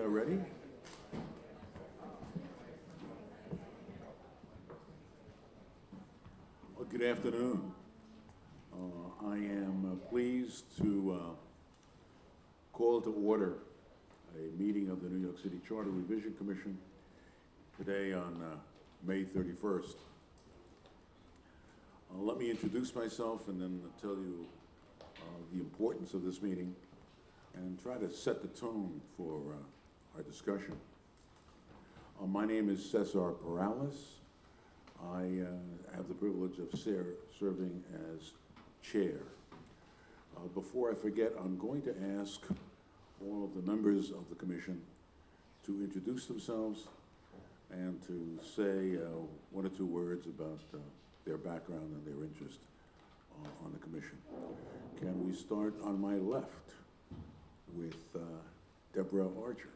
Ready? Well, good afternoon. I am pleased to call to order a meeting of the New York City Charter Revision Commission today on May 31st. Let me introduce myself and then tell you the importance of this meeting and try to set the tone for our discussion. My name is Cesar Perales. I have the privilege of serving as chair. Before I forget, I'm going to ask all of the members of the commission to introduce themselves and to say one or two words about their background and their interest on the commission. Can we start on my left with Deborah Archer?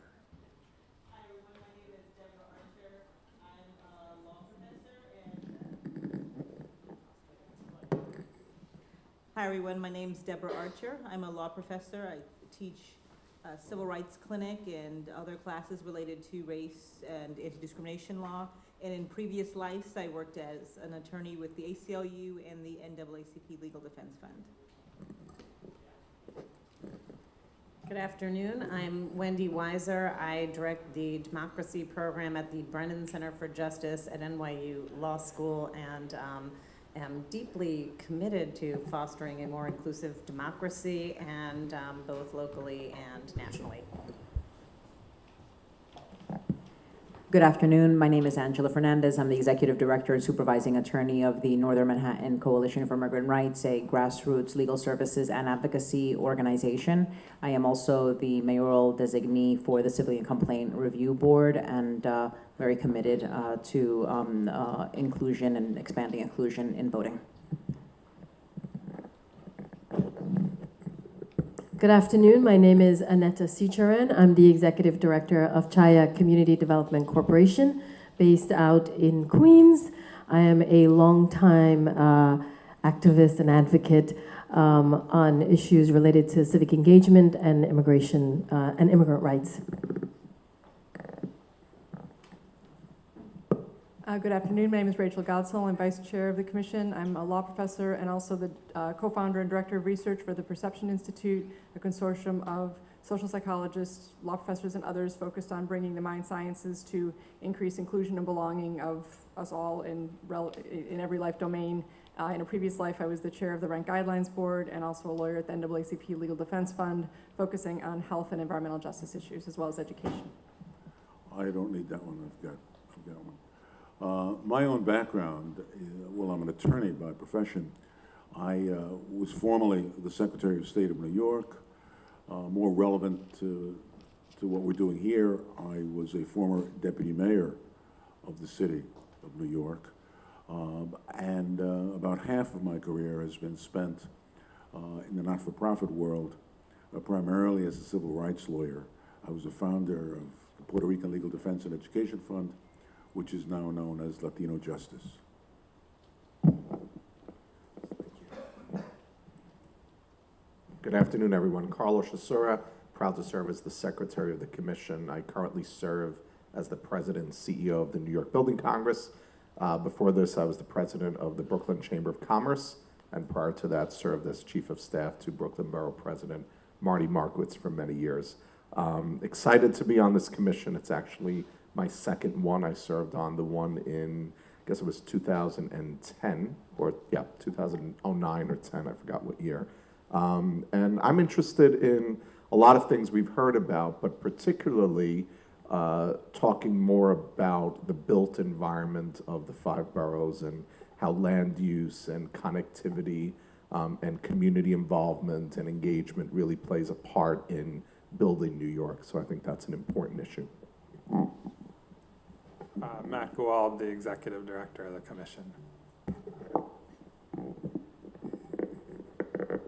Hi everyone, my name is Deborah Archer. I'm a law professor and Hi everyone, my name is Deborah Archer. I'm a law professor. I teach a civil rights clinic and other classes related to race and anti-discrimination law. And in previous lives, I worked as an attorney with the ACLU and the NAACP Legal Defense Fund. Good afternoon. I'm Wendy Weiser. I direct the democracy program at the Brennan Center for Justice at NYU Law School and am deeply committed to fostering a more inclusive democracy and both locally and nationally. Good afternoon. My name is Angela Fernandez. I'm the Executive Director and Supervising Attorney of the Northern Manhattan Coalition for Immigrant Rights, a grassroots legal services and advocacy organization. I am also the mayoral designee for the Civilian Complaint Review Board and very committed to inclusion and expanding inclusion in voting. Good afternoon. My name is Aneta Sicharan. I'm the Executive Director of Chaya Community Development Corporation, based out in Queens. I am a longtime activist and advocate on issues related to civic engagement and immigration and immigrant rights. Good afternoon. My name is Rachel Godsall. I'm Vice Chair of the Commission. I'm a law professor and also the co-founder and director of research for the Perception Institute, a consortium of social psychologists, law professors, and others focused on bringing the mind sciences to increase inclusion and belonging of us all in every life domain. In a previous life, I was the chair of the Rent Guidelines Board and also a lawyer at the NAACP Legal Defense Fund, focusing on health and environmental justice issues as well as education. I don't need that one. I've got one. My own background, well, I'm an attorney by profession. I was formerly the Secretary of State of New York. More relevant to what we're doing here, I was a former deputy mayor of the city of New York. And about half of my career has been spent in the not-for-profit world, primarily as a civil rights lawyer. I was a founder of the Puerto Rican Legal Defense and Education Fund, which is now known as Latino Justice. Good afternoon, everyone. Carlos Chasura, proud to serve as the Secretary of the Commission. I currently serve as the President and CEO of the New York Building Congress. Before this, I was the President of the Brooklyn Chamber of Commerce, and prior to that, served as Chief of Staff to Brooklyn Borough President Marty Markowitz for many years. Excited to be on this commission. It's actually my second one. I served on the one in, I guess it was 2010, or yeah, 2009 or 10, I forgot what year. And I'm interested in a lot of things we've heard about, but particularly talking more about the built environment of the 5 boroughs and how land use and connectivity and community involvement and engagement really plays a part in building New York. So I think that's an important issue. Matt Guald, the Executive Director of the Commission.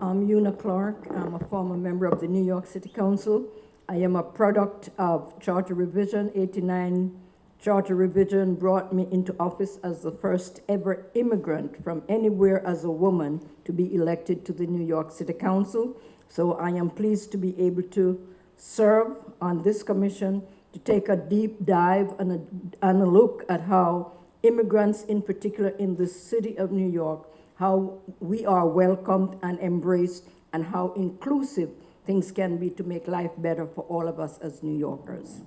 I'm Una Clark. I'm a former member of the New York City Council. I am a product of Charter Revision. 89 Charter Revision brought me into office as the first ever immigrant from anywhere as a woman to be elected to the New York City Council. So I am pleased to be able to serve on this commission to take a deep dive and a look at how immigrants, in particular in the city of New York, how we are welcomed and embraced, and how inclusive things can be to make life better for all of us as New Yorkers.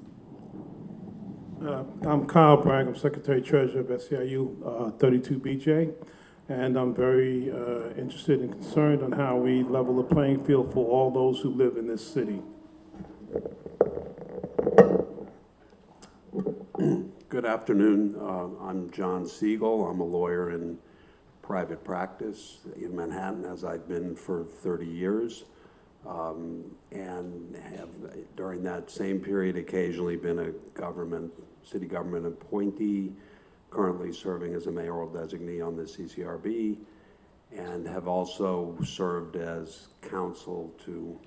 I'm Kyle Bragg. I'm Secretary Treasurer of SEIU 32BJ, and I'm very interested and concerned on how we level the playing field for all those who live in this city. Good afternoon. I'm John Siegel. I'm a lawyer in private practice in Manhattan, as I've been for 30 years, and have, during that same period, occasionally been a city government appointee, currently serving as a mayoral designee on the CCRB, and have also served as counsel to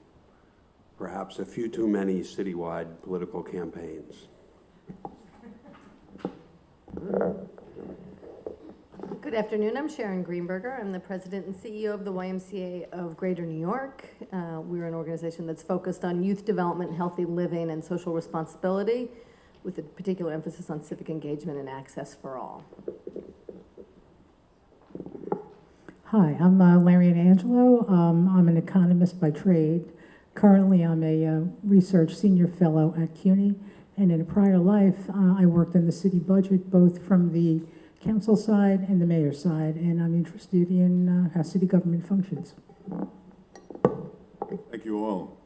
perhaps a few too many citywide political campaigns. Good afternoon. I'm Sharon Greenberger. I'm the president and CEO of the YMCA of Greater New York. We're an organization that's focused on youth development, healthy living, and social responsibility, with a particular emphasis on civic engagement and access for all. Hi, I'm Larian Angelo. I'm an economist by trade. Currently, I'm a research senior fellow at CUNY, and in a prior life, I worked in the city budget, both from the council side and the mayor's side, and I'm interested in how city government functions. Thank you all.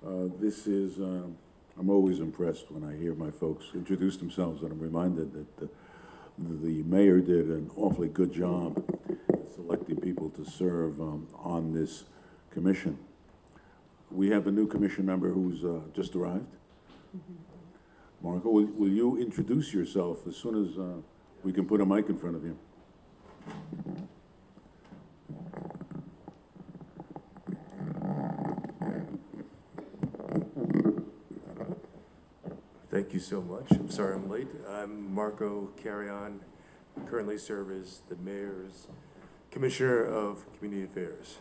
I'm always impressed when I hear my folks introduce themselves, and I'm reminded that the mayor did an awfully good job selecting people to serve on this commission. We have a new commission member who's just arrived. Marco, will you introduce yourself as soon as we can put a mic in front of you? Thank you so much. I'm sorry I'm late. I'm Marco Carrion. I currently serve as the Mayor's Commissioner of Community Affairs.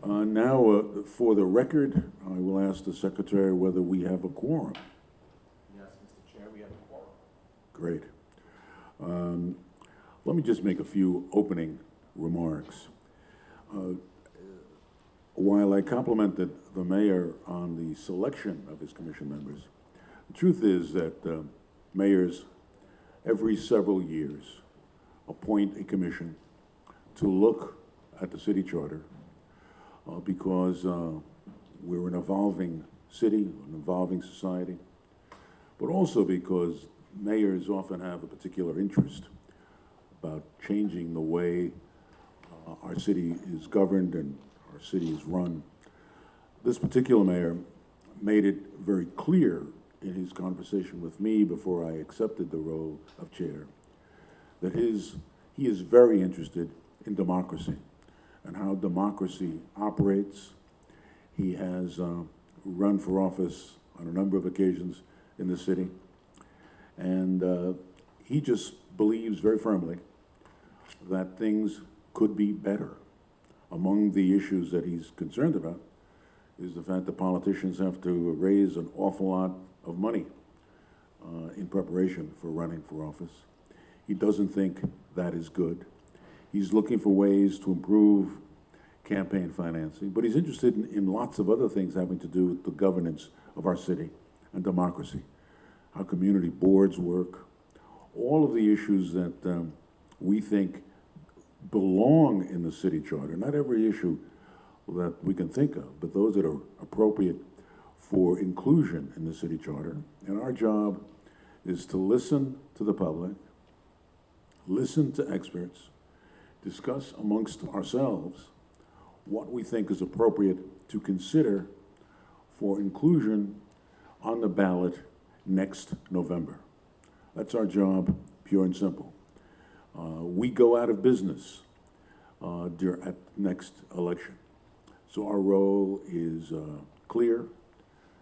Now, for the record, I will ask the Secretary whether we have a quorum. Yes, Mr. Chair, we have a quorum. Great. Let me just make a few opening remarks. While I complimented the mayor on the selection of his commission members, the truth is that mayors, every several years, appoint a commission to look at the city charter because we're an evolving city, an evolving society, but also because mayors often have a particular interest about changing the way our city is governed and our city is run. This particular mayor made it very clear in his conversation with me before I accepted the role of chair that he is very interested in democracy and how democracy operates. He has run for office on a number of occasions in the city, and he just believes very firmly that things could be better. Among the issues that he's concerned about is the fact that politicians have to raise an awful lot of money in preparation for running for office. He doesn't think that is good. He's looking for ways to improve campaign financing, but he's interested in lots of other things having to do with the governance of our city and democracy, how community boards work, all of the issues that we think belong in the city charter. Not every issue that we can think of, but those that are appropriate for inclusion in the city charter. And our job is to listen to the public, listen to experts, discuss amongst ourselves what we think is appropriate to consider for inclusion on the ballot next November. That's our job, pure and simple. We go out of business at next election. So our role is clear,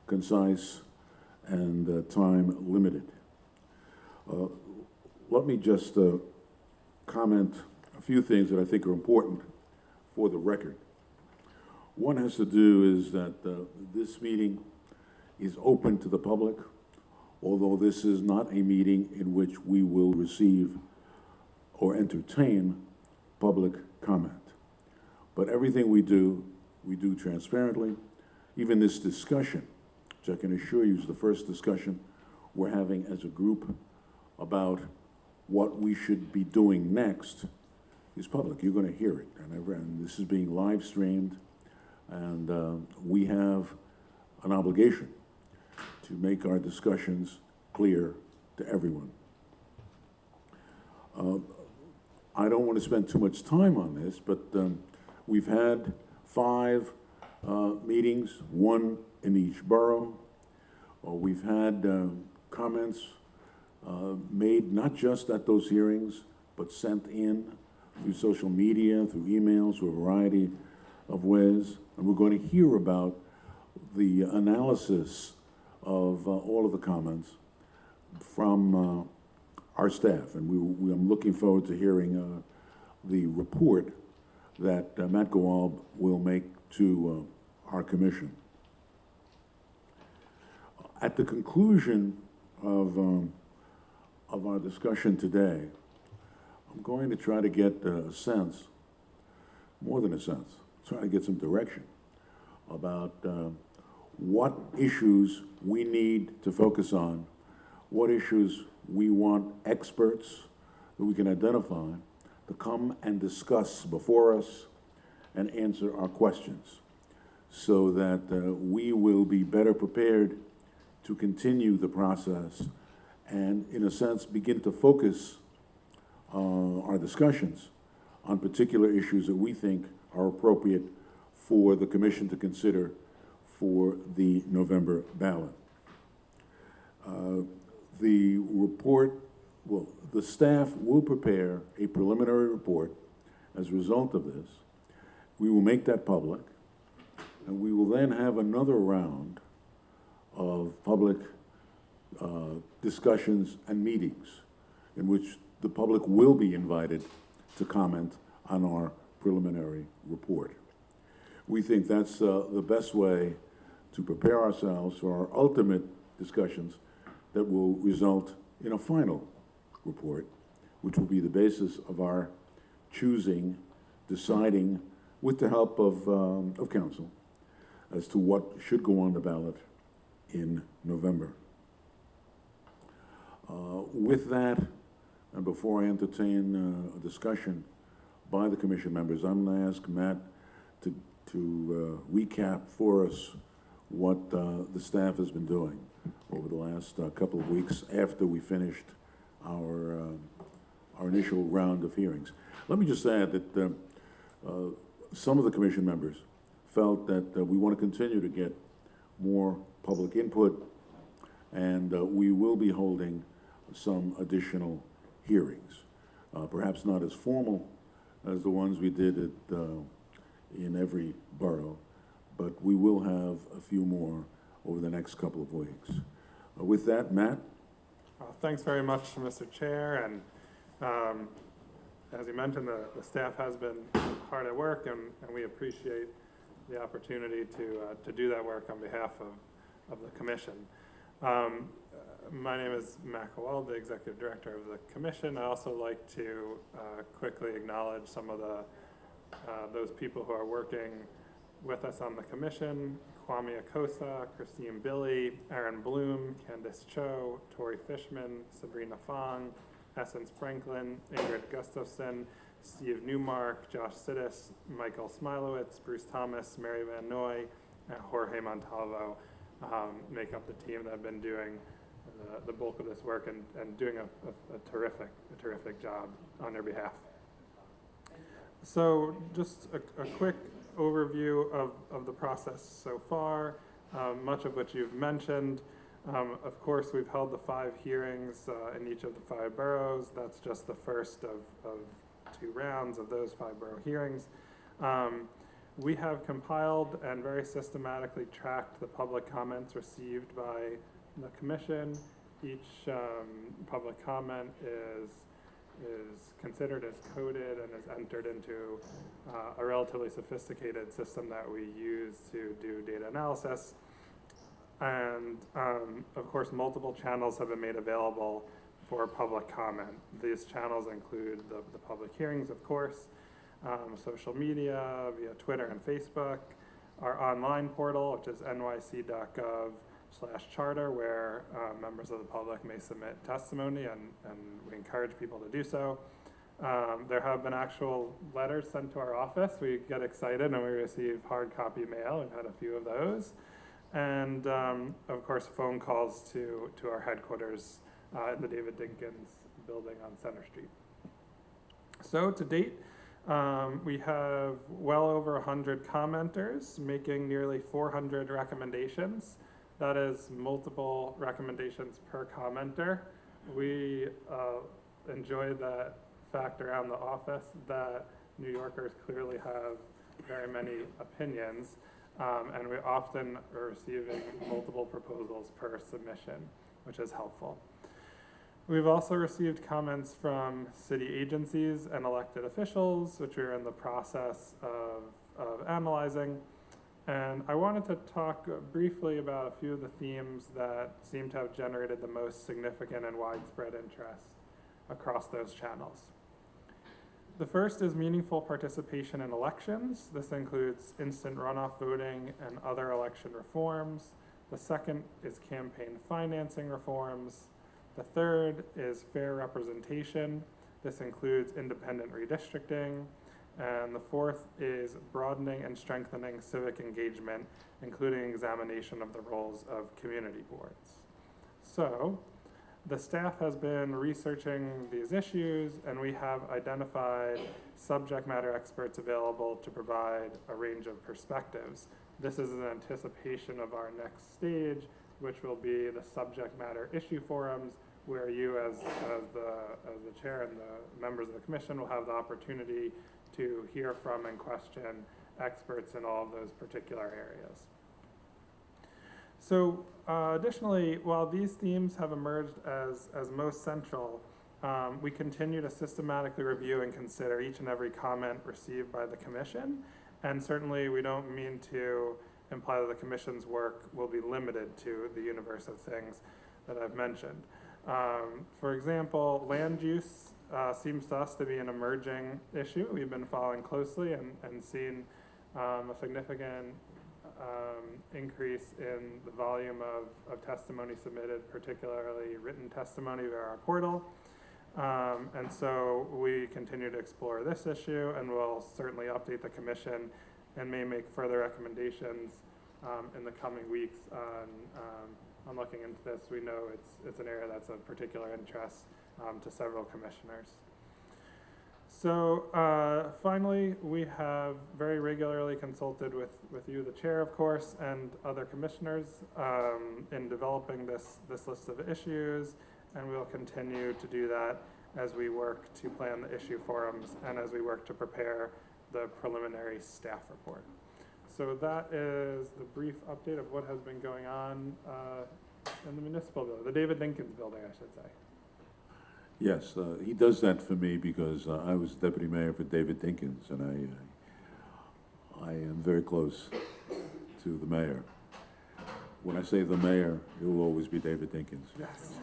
concise, and time limited. Let me just comment a few things that I think are important for the record. One has to do is that this meeting is open to the public, although this is not a meeting in which we will receive or entertain public comment. But everything we do transparently. Even this discussion, which I can assure you is the first discussion we're having as a group about what we should be doing next, is public. You're going to hear it. And this is being live streamed, and we have an obligation to make our discussions clear to everyone. I don't want to spend too much time on this, but we've had 5 meetings, 1 in each borough. We've had comments made not just at those hearings, but sent in through social media, through emails, through a variety of ways. And we're going to hear about the analysis of all of the comments from our staff. And I'm looking forward to hearing the report that Matt Gawal will make to our commission. At the conclusion of our discussion today, I'm going to try to get a sense, more than a sense, try to get some direction about what issues we need to focus on, what issues we want experts that we can identify to come and discuss before us and answer our questions, so that we will be better prepared to continue the process and, in a sense, begin to focus our discussions on particular issues that we think are appropriate for the commission to consider for the November ballot. The report, well, the staff will prepare a preliminary report as a result of this. We will make that public, and we will then have another round of public discussions and meetings in which the public will be invited to comment on our preliminary report. We think that's the best way to prepare ourselves for our ultimate discussions that will result in a final report, which will be the basis of our choosing, deciding, with the help of council, as to what should go on the ballot in November. With that, and before I entertain a discussion by the commission members, I'm going to ask Matt to recap for us what the staff has been doing over the last couple of weeks after we finished our initial round of hearings. Let me just add that some of the commission members felt that we want to continue to get more public input, and we will be holding some additional hearings, perhaps not as formal as the ones we did in every borough, but we will have a few more over the next couple of weeks. With that, Matt? Thanks very much, Mr. Chair, and as you mentioned, the staff has been hard at work, and we appreciate the opportunity to do that work on behalf of the commission. My name is Matt Gawal, the Executive Director of the Commission. I also like to quickly acknowledge some of those people who are working with us on the Commission: Kwame Akosa, Christine Billy, Aaron Bloom, Candice Cho, Tori Fishman, Sabrina Fong, Essence Franklin, Ingrid Gustafson, Steve Newmark, Josh Sidis, Michael Smilowitz, Bruce Thomas, Mary Van Noy, and Jorge Montalvo make up the team that have been doing the bulk of this work and doing a terrific job on their behalf. So just a quick overview of the process so far, much of which you've mentioned. Of course, we've held the 5 hearings in each of the 5 boroughs. That's just the first of 2 rounds of those 5 borough hearings. We have compiled and very systematically tracked the public comments received by the commission. Each public comment is considered as coded and is entered into a relatively sophisticated system that we use to do data analysis. And of course, multiple channels have been made available for public comment. These channels include the public hearings, of course, social media via Twitter and Facebook, our online portal, which is nyc.gov/charter, where members of the public may submit testimony, and we encourage people to do so. There have been actual letters sent to our office. We get excited and we receive hard copy mail. We've had a few of those. And of course, phone calls to our headquarters in the David Dinkins building on Center Street. So to date, we have well over 100 commenters making nearly 400 recommendations. That is multiple recommendations per commenter. We enjoy that fact around the office that New Yorkers clearly have very many opinions, and we often are receiving multiple proposals per submission, which is helpful. We've also received comments from city agencies and elected officials, which we're in the process of analyzing. And I wanted to talk briefly about a few of the themes that seem to have generated the most significant and widespread interest across those channels. The first is meaningful participation in elections. This includes instant runoff voting and other election reforms. The second is campaign financing reforms. The third is fair representation. This includes independent redistricting. And the fourth is broadening and strengthening civic engagement, including examination of the roles of community boards. So, the staff has been researching these issues, and we have identified subject matter experts available to provide a range of perspectives. This is in anticipation of our next stage, which will be the subject matter issue forums, where you as the chair and the members of the commission will have the opportunity to hear from and question experts in all of those particular areas. So additionally, while these themes have emerged as most central, we continue to systematically review and consider each and every comment received by the commission. And certainly we don't mean to imply that the commission's work will be limited to the universe of things that I've mentioned. For example, land use seems to us to be an emerging issue. We've been following closely and seen a significant increase in the volume of testimony submitted, particularly written testimony via our portal. And so we continue to explore this issue, and we'll certainly update the commission and may make further recommendations in the coming weeks on looking into this. We know it's an area that's of particular interest to several commissioners. So finally, we have very regularly consulted with you, the chair, of course, and other commissioners in developing this list of issues, and we'll continue to do that as we work to plan the issue forums and as we work to prepare the preliminary staff report. So that is the brief update of what has been going on in the municipal building, the David Dinkins building, I should say. Yes, he does that for me because I was deputy mayor for David Dinkins, and I am very close to the mayor. When I say the mayor, it will always be David Dinkins. Yes.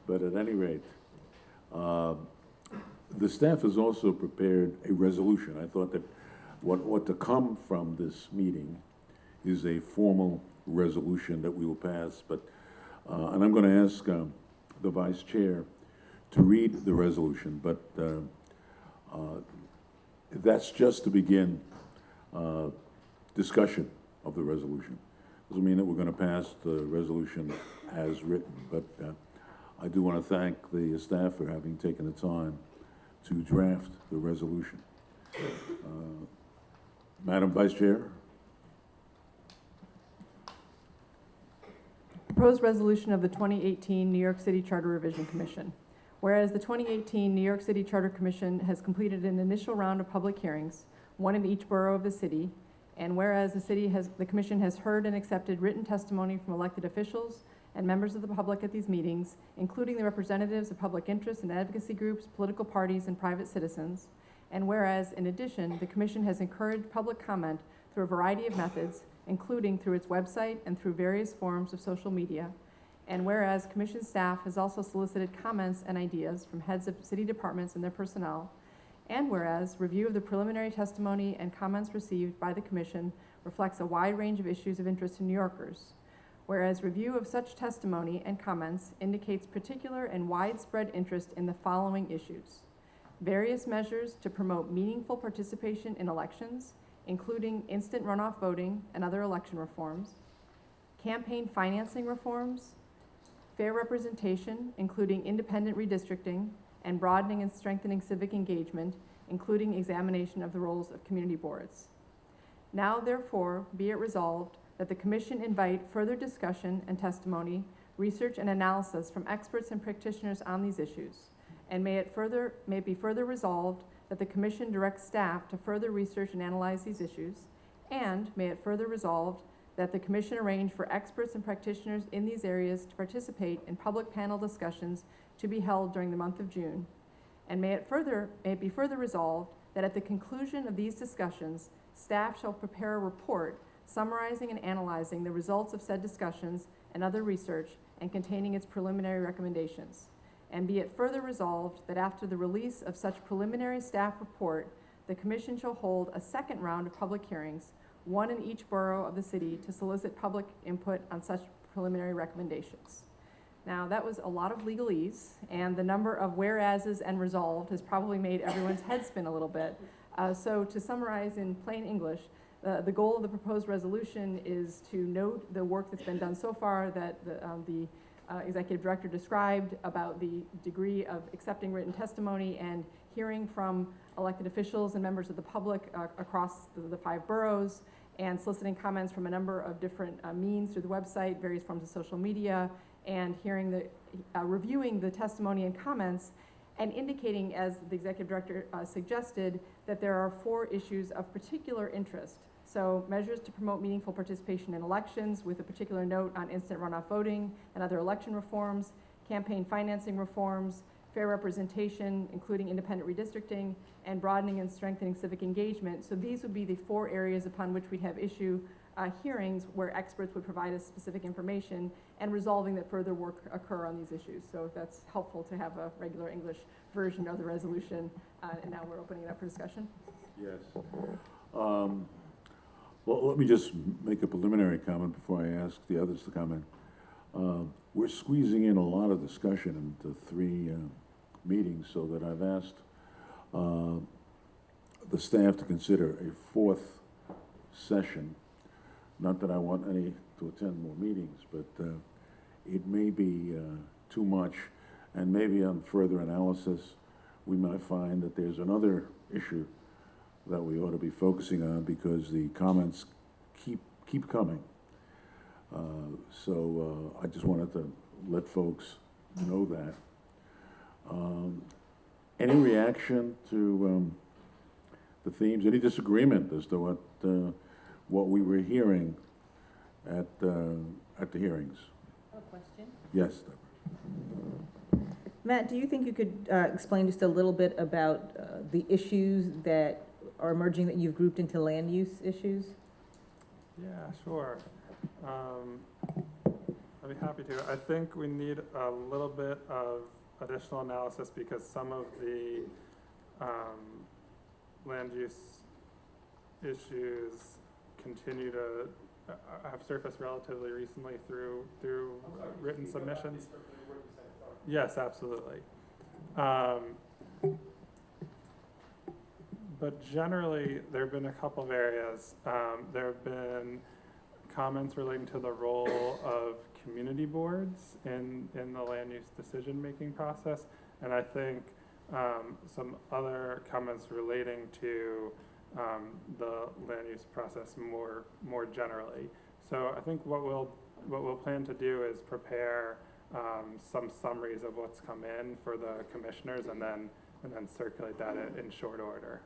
But at any rate, the staff has also prepared a resolution. I thought that what to come from this meeting is a formal resolution that we will pass, but and I'm going to ask the vice chair to read the resolution, but that's just to begin discussion of the resolution. Doesn't mean that we're going to pass the resolution as written, but I do want to thank the staff for having taken the time to draft the resolution. Madam Vice Chair. Proposed resolution of the 2018 New York City Charter Revision Commission. Whereas the 2018 New York City Charter Commission has completed an initial round of public hearings, one in each borough of the city, and whereas the commission has heard and accepted written testimony from elected officials and members of the public at these meetings, including the representatives of public interest and advocacy groups, political parties, and private citizens, And whereas, in addition, the Commission has encouraged public comment through a variety of methods, including through its website and through various forms of social media. And whereas Commission staff has also solicited comments and ideas from heads of city departments and their personnel. And whereas review of the preliminary testimony and comments received by the Commission reflects a wide range of issues of interest to New Yorkers. Whereas review of such testimony and comments indicates particular and widespread interest in the following issues: various measures to promote meaningful participation in elections, including instant runoff voting and other election reforms, campaign financing reforms, fair representation, including independent redistricting, and broadening and strengthening civic engagement, including examination of the roles of community boards. Now, therefore, be it resolved that the Commission invite further discussion and testimony, research and analysis from experts and practitioners on these issues, and may it be further resolved that the Commission directs staff to further research and analyze these issues, and may it further resolved that the Commission arrange for experts and practitioners in these areas to participate in public panel discussions to be held during the month of June, and may it be further resolved that at the conclusion of these discussions, staff shall prepare a report summarizing and analyzing the results of said discussions and other research and containing its preliminary recommendations. And be it further resolved that after the release of such preliminary staff report, the Commission shall hold a second round of public hearings, one in each borough of the city, to solicit public input on such preliminary recommendations. Now, that was a lot of legalese, and the number of whereases and resolved has probably made everyone's head spin a little bit. So to summarize in plain English, the goal of the proposed resolution is to note the work that's been done so far that the Executive Director described about the degree of accepting written testimony and hearing from elected officials and members of the public across the 5 boroughs, and soliciting comments from a number of different means through the website, various forms of social media, and reviewing the testimony and comments, and indicating, as the Executive Director suggested, that there are 4 issues of particular interest. So measures to promote meaningful participation in elections, with a particular note on instant runoff voting and other election reforms, campaign financing reforms, fair representation, including independent redistricting, and broadening and strengthening civic engagement. So these would be the 4 areas upon which we'd have hearings where experts would provide us specific information, and resolving that further work occur on these issues. So that's helpful to have a regular English version of the resolution. And now we're opening it up for discussion. Yes. Well, let me just make a preliminary comment before I ask the others to comment. We're squeezing in a lot of discussion into 3 meetings, so that I've asked the staff to consider a 4th session. Not that I want any to attend more meetings, but it may be too much, and maybe on further analysis, we might find that there's another issue that we ought to be focusing on, because the comments keep coming. So I just wanted to let folks know that. Any reaction to the themes? Any disagreement as to what we were hearing at the hearings? I have a question. Yes, Deborah. Matt, do you think you could explain just a little bit about the issues that are emerging that you've grouped into land use issues? Yeah, sure. I'd be happy to. I think we need a little bit of additional analysis, because some of the land use issues continue to have surfaced relatively recently through written submissions. Yes, absolutely. But generally, there have been a couple of areas. There have been comments relating to the role of community boards in the land use decision-making process, and I think some other comments relating to the land use process more generally. So I think what we'll plan to do is prepare some summaries of what's come in for the commissioners, and then circulate that in short order.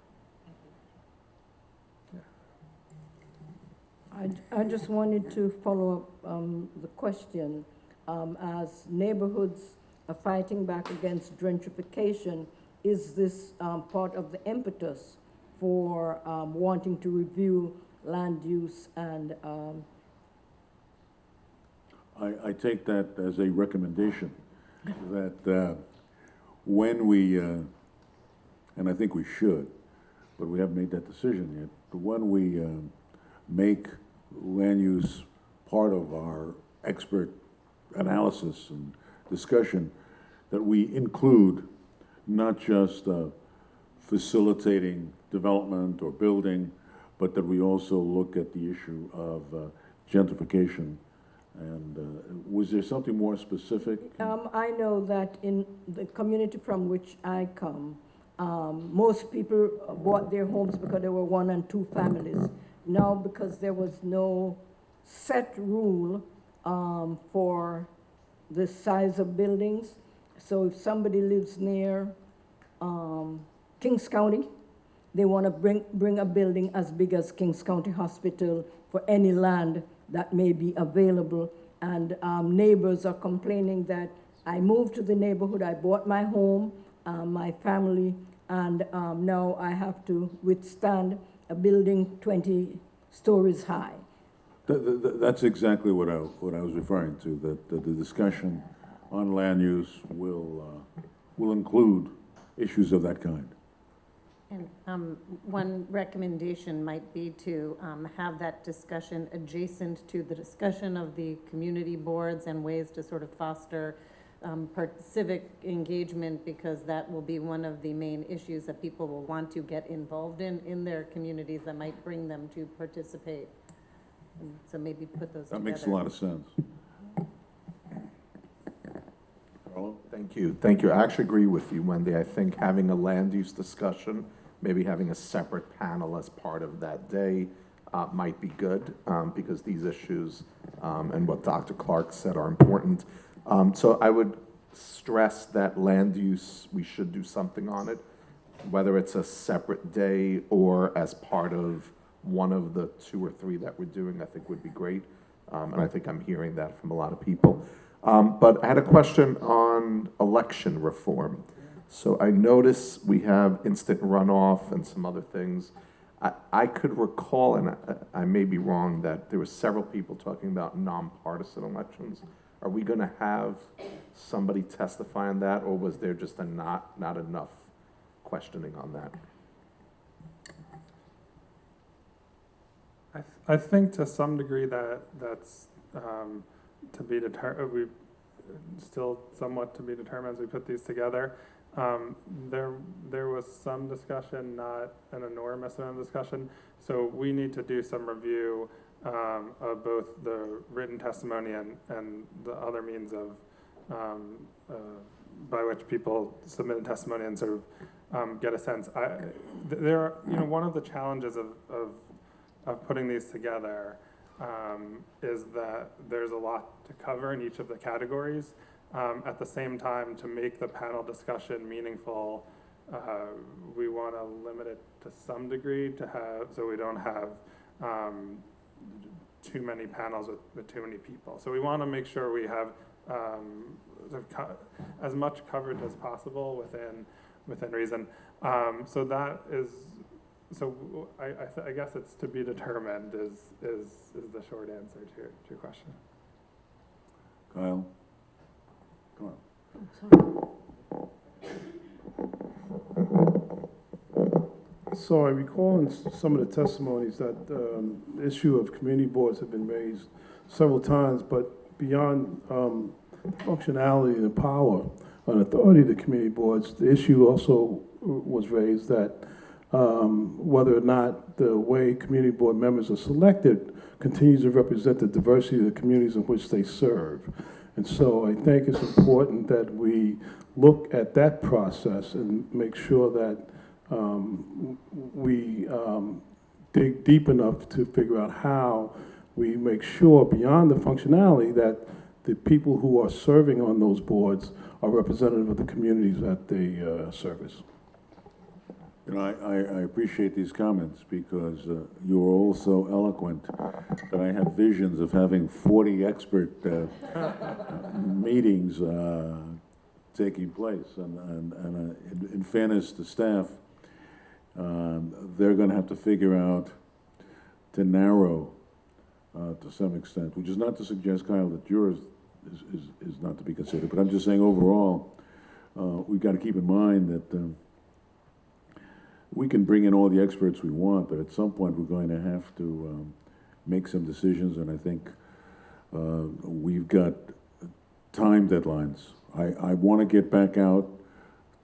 I just wanted to follow up the question. As neighborhoods are fighting back against gentrification, is this part of the impetus for wanting to review land use and I take that as a recommendation that when we, and I think we should, but we haven't made that decision yet, but when we make land use part of our expert analysis and discussion, that we include not just facilitating development or building, but that we also look at the issue of gentrification. And was there something more specific? I know that in the community from which I come, most people bought their homes because there were 1 and 2 families. Now, because there was no set rule for the size of buildings, so if somebody lives near Kings County, they want to bring a building as big as Kings County Hospital for any land that may be available. And neighbors are complaining that I moved to the neighborhood, I bought my home, my family, and now I have to withstand a building 20 stories high. That's exactly what I was referring to, that the discussion on land use will include issues of that kind. And one recommendation might be to have that discussion adjacent to the discussion of the community boards and ways to sort of foster civic engagement, because that will be one of the main issues that people will want to get involved in their communities that might bring them to participate. And so maybe put those together. That makes a lot of sense. Carlo? Thank you. Thank you. I actually agree with you, Wendy. I think having a land use discussion, maybe having a separate panel as part of that day might be good, because these issues and what Dr. Clark said are important. So I would stress that land use, we should do something on it, whether it's a separate day or as part of one of the 2 or 3 that we're doing, I think would be great. And I think I'm hearing that from a lot of people. But I had a question on election reform. So I notice we have instant runoff and some other things. I could recall, and I may be wrong, that there were several people talking about nonpartisan elections. Are we going to have somebody testify on that, or was there just not enough questioning on that? I think to some degree that's to be determined. We still somewhat to be determined as we put these together. There was some discussion, not an enormous amount of discussion. So we need to do some review of both the written testimony and the other means of by which people submitted testimony and sort of get a sense. There are, one of the challenges of putting these together is that there's a lot to cover in each of the categories. At the same time, to make the panel discussion meaningful, we want to limit it to some degree so we don't have too many panels with too many people. So we want to make sure we have as much coverage as possible within reason. So that is. So I guess it's to be determined is the short answer to your question. Kyle? Come on. So I recall in some of the testimonies that the issue of community boards have been raised several times, but beyond functionality and power and authority of the community boards, the issue also was raised that whether or not the way community board members are selected continues to represent the diversity of the communities in which they serve. And so I think it's important that we look at that process and make sure that we dig deep enough to figure out how we make sure beyond the functionality that the people who are serving on those boards are representative of the communities that they service. I appreciate these comments because you are all so eloquent that I have visions of having 40 expert meetings taking place. And in fairness to staff, they're going to have to figure out to narrow to some extent, which is not to suggest, Kyle, that yours is not to be considered, but I'm just saying overall, we've got to keep in mind that we can bring in all the experts we want, but at some point we're going to have to make some decisions, and I think we've got time deadlines. I want to get back out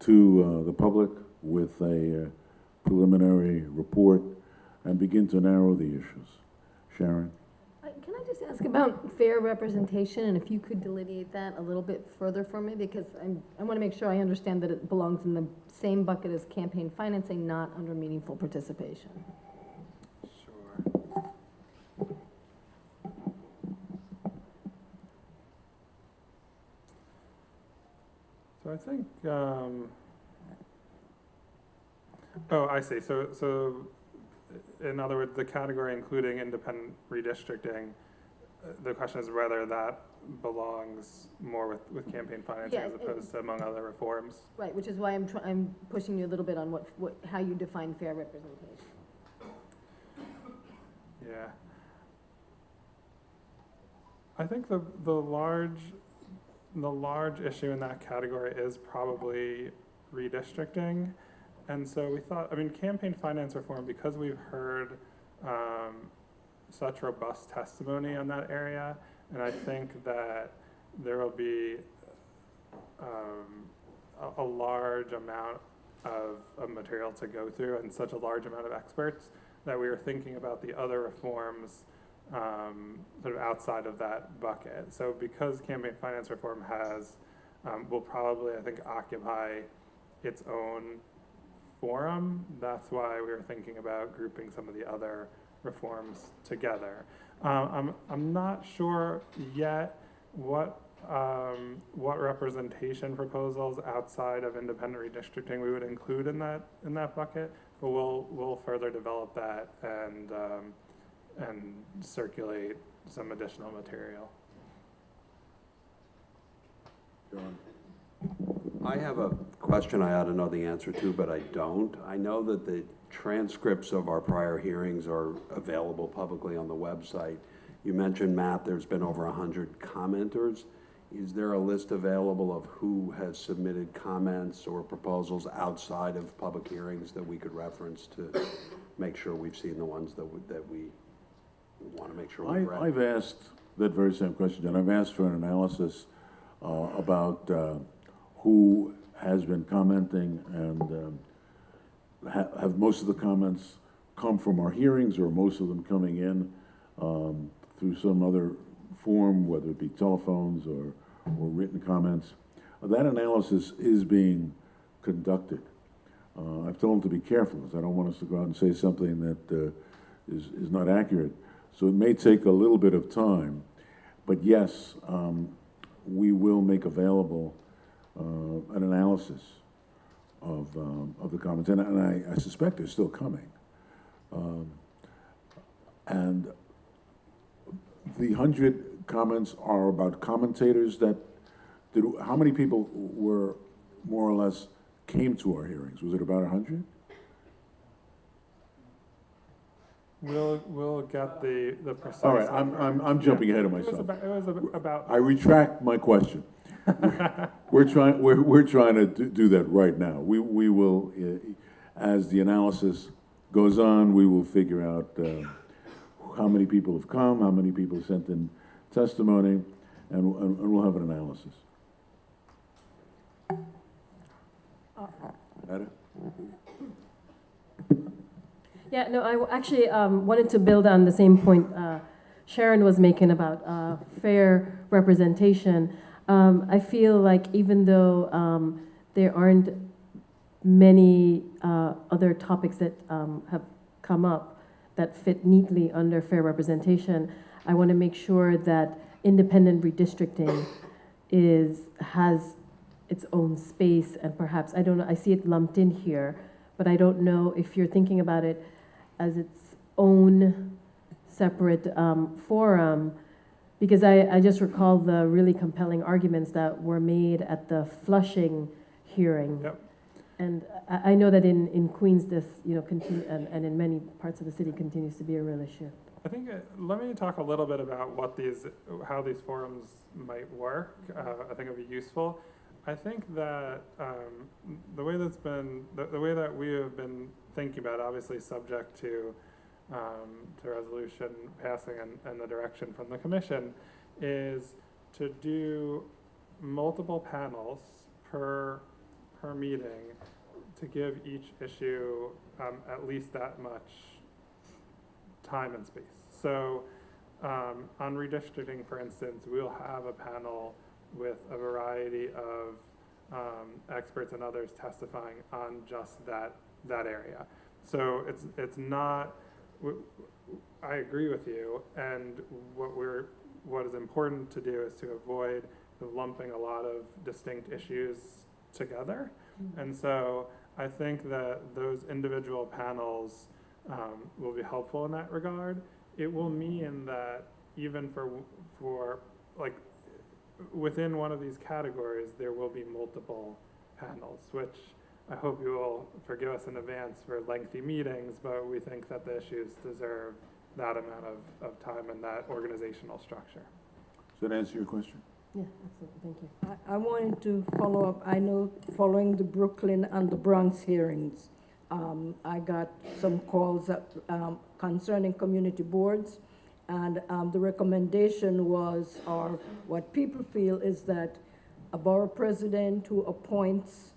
to the public with a preliminary report and begin to narrow the issues. Sharon? Can I just ask about fair representation, and if you could delineate that a little bit further for me, because I want to make sure I understand that it belongs in the same bucket as campaign financing, not under meaningful participation. Sure. So I think, oh, I see. So in other words, the category including independent redistricting, the question is whether that belongs more with campaign financing as opposed to among other reforms. Right, which is why I'm pushing you a little bit on how you define fair representation. Yeah. I think the large issue in that category is probably redistricting. And so we thought, I mean, campaign finance reform, because we've heard such robust testimony on that area, and I think that there will be a large amount of material to go through and such a large amount of experts that we were thinking about the other reforms sort of outside of that bucket. So because campaign finance reform will probably, I think, occupy its own forum, that's why we were thinking about grouping some of the other reforms together. I'm not sure yet what representation proposals outside of independent redistricting we would include in that bucket, but we'll further develop that and circulate some additional material. John? I have a question I ought to know the answer to, but I don't. I know that the transcripts of our prior hearings are available publicly on the website. You mentioned, Matt, there's been over 100 commenters. Is there a list available of who has submitted comments or proposals outside of public hearings that we could reference to make sure we've seen the ones that we want to make sure we've read? I've asked that very same question, and I've asked for an analysis about who has been commenting, and have most of the comments come from our hearings, or most of them coming in through some other form, whether it be telephones or written comments. That analysis is being conducted. I've told them to be careful, because I don't want us to go out and say something that is not accurate. So it may take a little bit of time, but yes, we will make available an analysis of the comments, and I suspect they're still coming. And the 100 comments are about commentators that did. How many people were more or less came to our hearings? Was it about 100? We'll get the precise. All right, I'm jumping ahead of myself. It was about. I retract my question. We're trying to do that right now. We will, as the analysis goes on, we will figure out how many people have come, how many people sent in testimony, and we'll have an analysis. Ada? Yeah, no, I actually wanted to build on the same point Sharon was making about fair representation. I feel like even though there aren't many other topics that have come up that fit neatly under fair representation, I want to make sure that independent redistricting has its own space, and perhaps, I don't know, I see it lumped in here, but I don't know if you're thinking about it as its own separate forum. because I just recall the really compelling arguments that were made at the Flushing hearing. Yep. And I know that in Queens, this, continue, and in many parts of the city continues to be a real issue. I think, let me talk a little bit about how these forums might work. I think it'd be useful. I think that the way that we have been thinking about, obviously subject to resolution passing and the direction from the commission, is to do multiple panels per meeting to give each issue at least that much time and space. So on redistricting, for instance, we'll have a panel with a variety of experts and others testifying on just that area. So it's not, I agree with you, and what is important to do is to avoid lumping a lot of distinct issues together. Mm-hmm. And so I think that those individual panels will be helpful in that regard. It will mean that even for like within one of these categories, there will be multiple panels, which I hope you will forgive us in advance for lengthy meetings, but we think that the issues deserve that amount of time and that organizational structure. Does that answer your question? Yeah, absolutely. Thank you. I wanted to follow up. I know following the Brooklyn and the Bronx hearings, I got some calls concerning community boards, and the recommendation was, or what people feel is that a borough president who appoints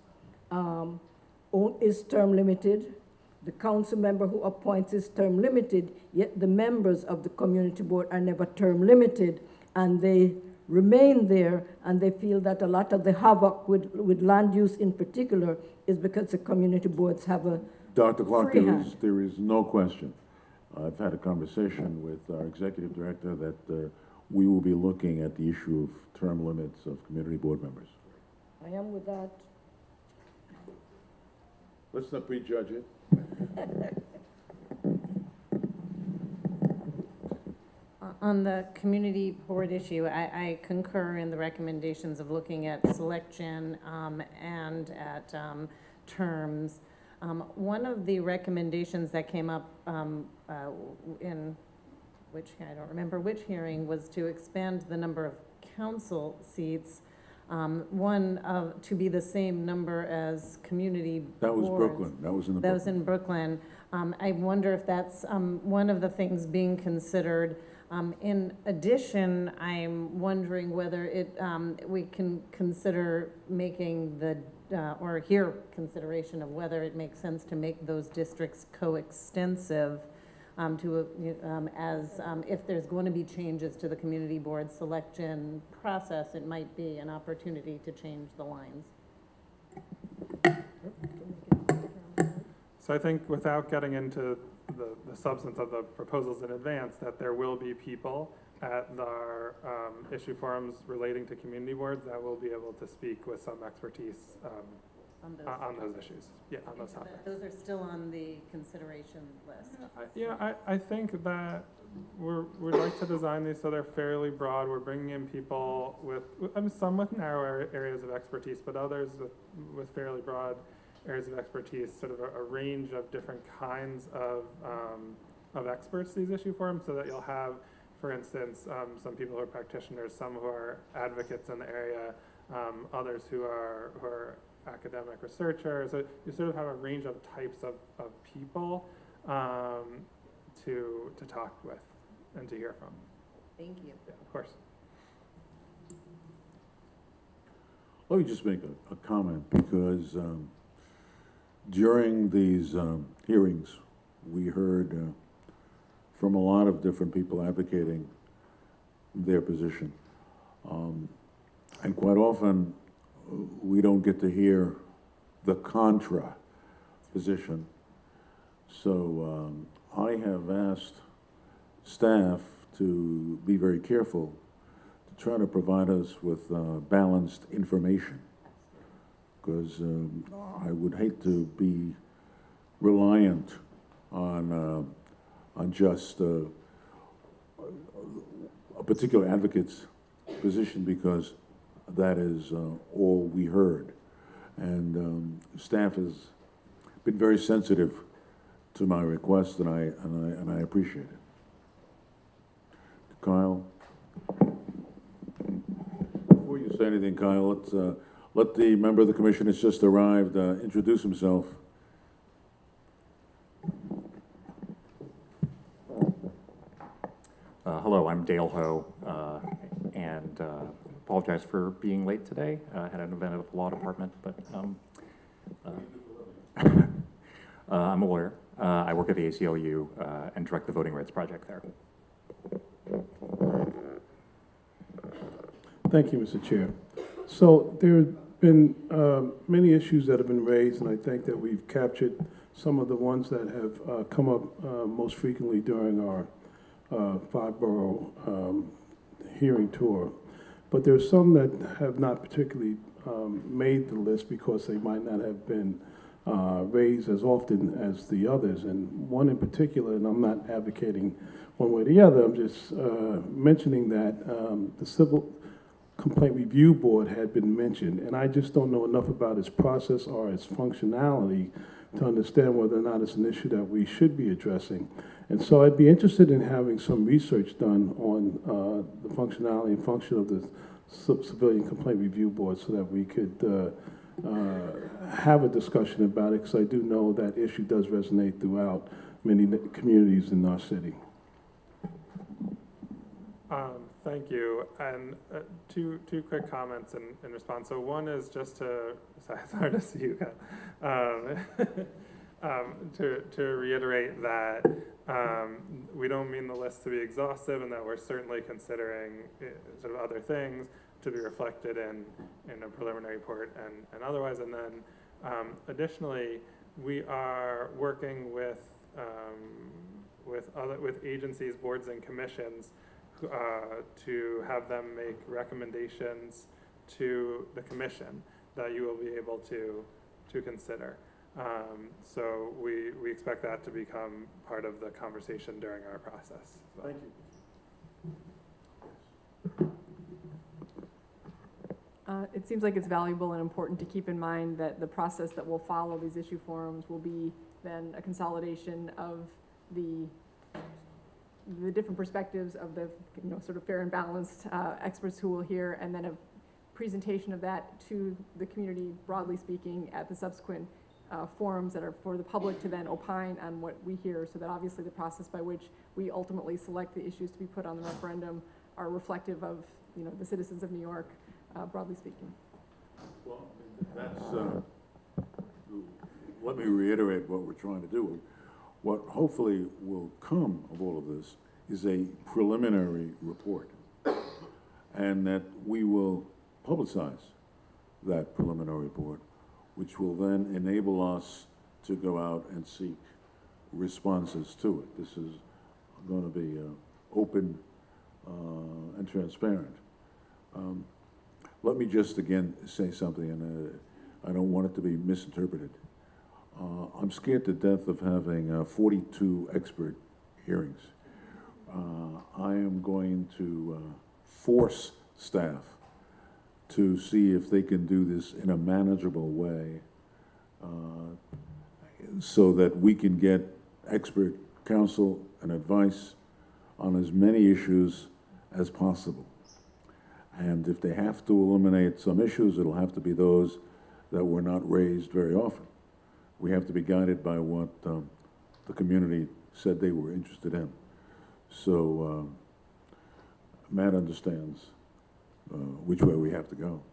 is term limited, the council member who appoints is term limited, yet the members of the community board are never term limited, and they remain there, and they feel that a lot of the havoc with land use in particular is because the community boards have a Dr. Clark, free hand. there is no question. I've had a conversation with our executive director that we will be looking at the issue of term limits of community board members. I am with that. Let's not prejudge it. On the community board issue, I concur in the recommendations of looking at selection and at terms. One of the recommendations that came up in which, I don't remember which hearing, was to expand the number of council seats, to be the same number as community That was boards. Brooklyn. That was in the That was in Brooklyn. I wonder if that's one of the things being considered. In addition, I'm wondering whether we can consider making or hear consideration of whether it makes sense to make those districts coextensive if there's going to be changes to the community board selection process, it might be an opportunity to change the lines. So I think without getting into the substance of the proposals in advance, that there will be people at our issue forums relating to community boards that will be able to speak with some expertise on those issues. Yeah, on those topics. Those are still on the consideration list. I think that we'd like to design these so they're fairly broad. We're bringing in people with some with narrow areas of expertise, but others with fairly broad areas of expertise, sort of a range of different kinds of experts, these issue forums, so that you'll have, for instance, some people who are practitioners, some who are advocates in the area, others who are academic researchers. So you sort of have a range of types of people to talk with and to hear from. Thank you. Yeah, of course. Let me just make a comment, because during these hearings, we heard from a lot of different people advocating their position. And quite often, we don't get to hear the contra position. So I have asked staff to be very careful to try to provide us with balanced information, because I would hate to be reliant on just a particular advocate's position because that is all we heard. And staff has been very sensitive to my request, and I appreciate it. Kyle, before you say anything, Kyle, let's let the member of the commission that's just arrived introduce himself. Hello, I'm Dale Ho, and apologize for being late today. I had an event at the law department, but I'm a lawyer. I work at the ACLU and direct the Voting Rights Project there. Thank you, Mr. Chair. So there have been many issues that have been raised, and I think that we've captured some of the ones that have come up most frequently during our five-borough hearing tour. But there's some that have not particularly made the list because they might not have been raised as often as the others. And one in particular, and I'm not advocating one way or the other, I'm just mentioning that the Civil Complaint Review Board had been mentioned, and I just don't know enough about its process or its functionality to understand whether or not it's an issue that we should be addressing. And so I'd be interested in having some research done on the functionality and function of the Civilian Complaint Review Board so that we could have a discussion about it, because I do know that issue does resonate throughout many communities in our city. Thank you. And two quick comments in response. So one is just to, sorry, it's hard to see you guys, to reiterate that we don't mean the list to be exhaustive, and that we're certainly considering sort of other things to be reflected in a preliminary report and otherwise. And then additionally, we are working with agencies, boards, and commissions to have them make recommendations to the commission that you will be able to consider. So we expect that to become part of the conversation during our process. So. Thank you. It seems like it's valuable and important to keep in mind that the process that will follow these issue forums will be then a consolidation of the different perspectives of the sort of fair and balanced experts who will hear, and then a presentation of that to the community, broadly speaking, at the subsequent forums that are for the public to then opine on what we hear, so that obviously the process by which we ultimately select the issues to be put on the referendum are reflective of the citizens of New York, broadly speaking. Well, that's, let me reiterate what we're trying to do. What hopefully will come of all of this is a preliminary report, and that we will publicize that preliminary report, which will then enable us to go out and seek responses to it. This is going to be open and transparent. Let me just again say something, and I don't want it to be misinterpreted. I'm scared to death of having 42 expert hearings. I am going to force staff to see if they can do this in a manageable way so that we can get expert counsel and advice on as many issues as possible. And if they have to eliminate some issues, it'll have to be those that were not raised very often. We have to be guided by what the community said they were interested in. So Matt understands which way we have to go.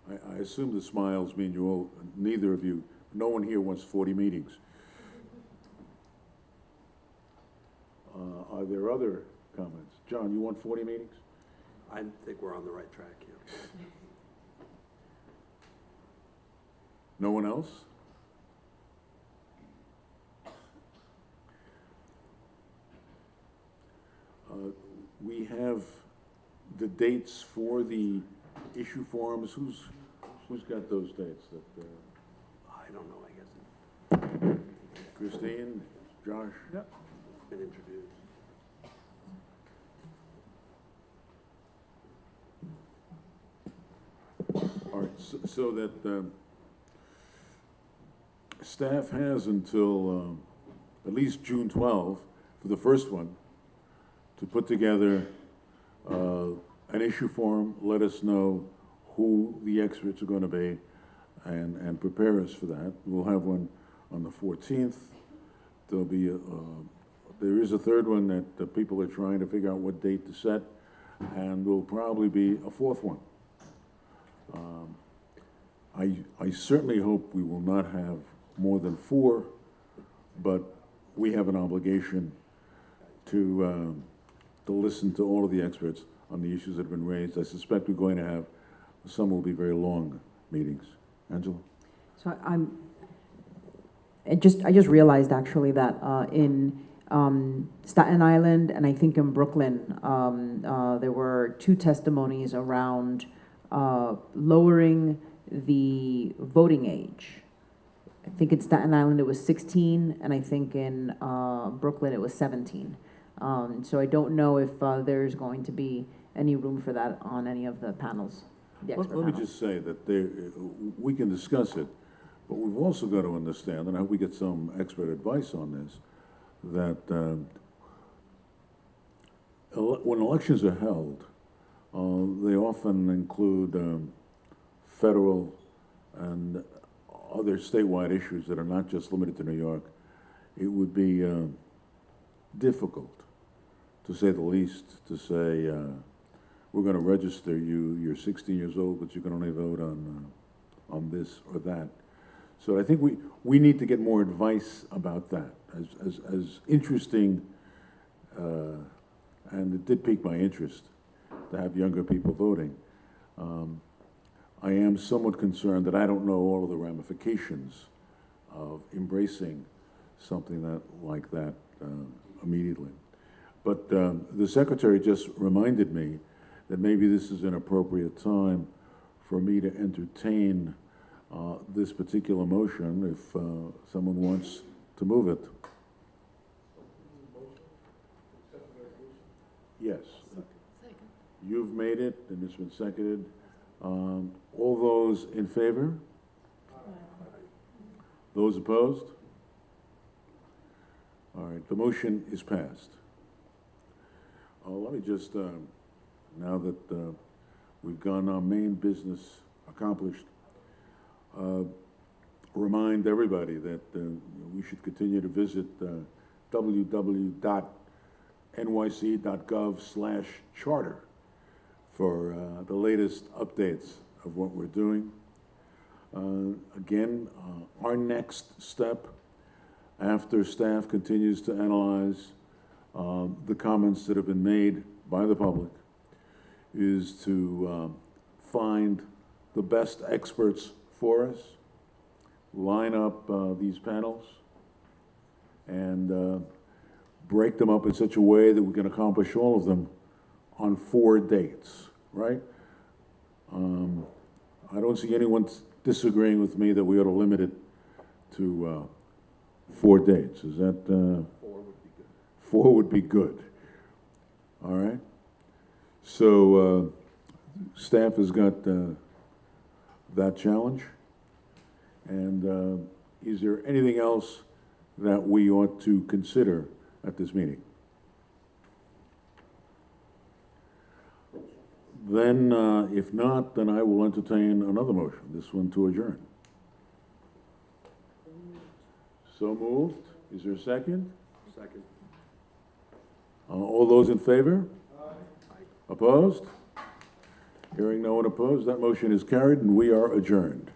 I assume the smiles mean you all, neither of you, no one here wants 40 meetings. Are there other comments? John, you want 40 meetings? I think we're on the right track here. No one else? We have the dates for the issue forums. Who's got those dates? That I don't know, I guess. Christine, Josh? Yep. Been introduced. All right, so that staff has until at least June 12 for the first one to put together an issue form, let us know who the experts are going to be, and prepare us for that. We'll have one on the 14th. There'll be there is a third one that people are trying to figure out what date to set, and there'll probably be a fourth one. I certainly hope we will not have more than 4, but we have an obligation to listen to all of the experts on the issues that have been raised. I suspect we're going to have, some will be very long meetings. Angela? So I just realized actually that in Staten Island and I think in Brooklyn, there were 2 testimonies around lowering the voting age. I think in Staten Island it was 16, and I think in Brooklyn it was 17. So I don't know if there's going to be any room for that on any of the panels. Let me just say that we can discuss it, but we've also got to understand, and I hope we get some expert advice on this, that when elections are held, they often include federal and other statewide issues that are not just limited to New York. It would be difficult, to say the least, to say, we're going to register you, you're 16 years old, but you can only vote on this or that. So I think we need to get more advice about that. As interesting, and it did pique my interest to have younger people voting. I am somewhat concerned that I don't know all of the ramifications of embracing something like that immediately. But the Secretary just reminded me that maybe this is an appropriate time for me to entertain this particular motion if someone wants to move it. Yes. You've made it, and it's been seconded. All those in favor? Those opposed? All right, the motion is passed. Let me just, now that we've gotten our main business accomplished, remind everybody that we should continue to visit www.nyc.gov/charter for the latest updates of what we're doing. Again, our next step after staff continues to analyze the comments that have been made by the public is to find the best experts for us, line up these panels, and break them up in such a way that we can accomplish all of them on 4 dates, right? I don't see anyone disagreeing with me that we ought to limit it to 4 dates. Is that? 4 would be good. 4 would be good. All right. So staff has got that challenge. And is there anything else that we ought to consider at this meeting? Then, if not, then I will entertain another motion, this one to adjourn. So moved. Is there a second? Second. All those in favor? Aye. Opposed? Hearing no one opposed, that motion is carried and we are adjourned.